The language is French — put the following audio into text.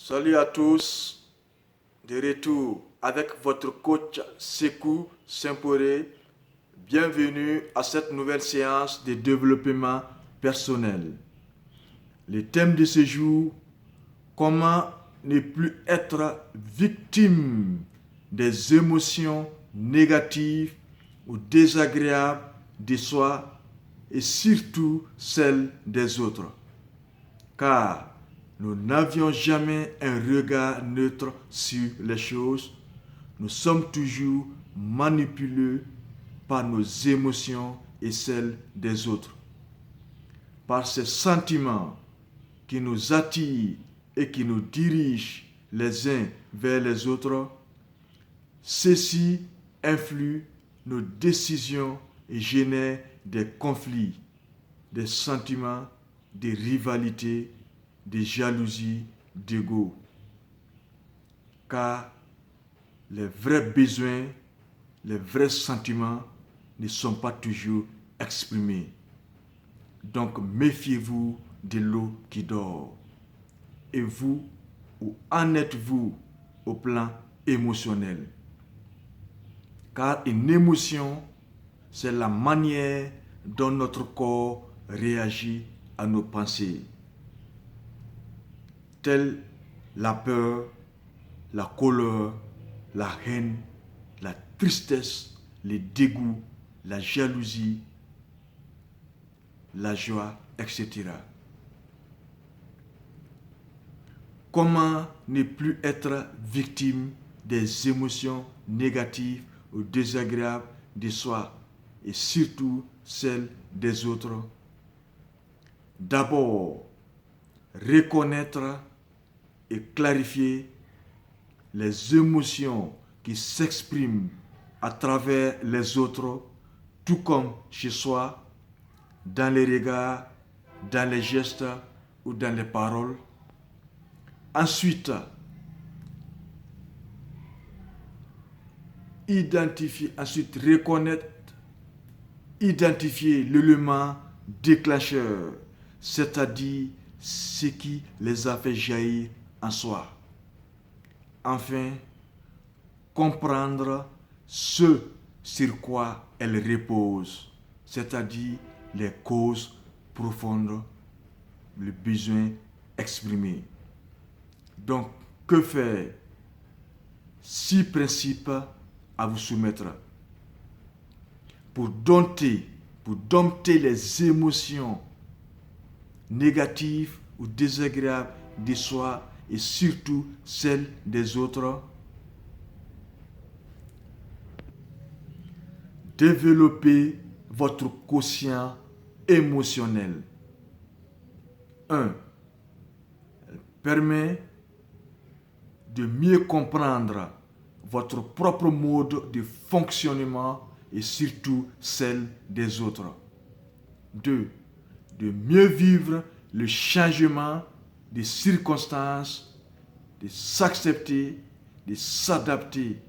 Salut à tous, de retour avec votre coach Sekou Simporé. Bienvenue à cette nouvelle séance de développement personnel. Le thème de ce jour, comment ne plus être victime des émotions négatives ou désagréables de soi et surtout celles des autres. Car nous n'avions jamais un regard neutre sur les choses. Nous sommes toujours manipulés par nos émotions et celles des autres. Par ces sentiments qui nous attirent et qui nous dirigent les uns vers les autres, ceux-ci influent nos décisions et génèrent des conflits, des sentiments, des rivalités, des jalousies, d'ego. Car les vrais besoins, les vrais sentiments ne sont pas toujours exprimés. Donc méfiez-vous de l'eau qui dort. Et vous, où en êtes-vous au plan émotionnel? Car une émotion, c'est la manière dont notre corps réagit à nos pensées. Telle la peur, la colère, la haine, la tristesse, le dégoût, la jalousie, la joie, etc. Comment ne plus être victime des émotions négatives ou désagréables de soi et surtout celles des autres? D'abord, reconnaître et clarifier les émotions qui s'expriment à travers les autres, tout comme chez soi, dans les regards, dans les gestes ou dans les paroles. Ensuite, reconnaître, identifier l'élément déclencheur, c'est-à-dire ce qui les a fait jaillir en soi. Enfin, comprendre ce sur quoi elles reposent, c'est-à-dire les causes profondes, le besoin exprimé. Donc, que faire? 6 principes à vous soumettre pour dompter les émotions négatives ou désagréables de soi et surtout celles des autres. Développez votre quotient émotionnel. 1. Elle permet de mieux comprendre votre propre mode de fonctionnement et surtout celle des autres. 2. De mieux vivre le changement des circonstances, de s'accepter, de s'adapter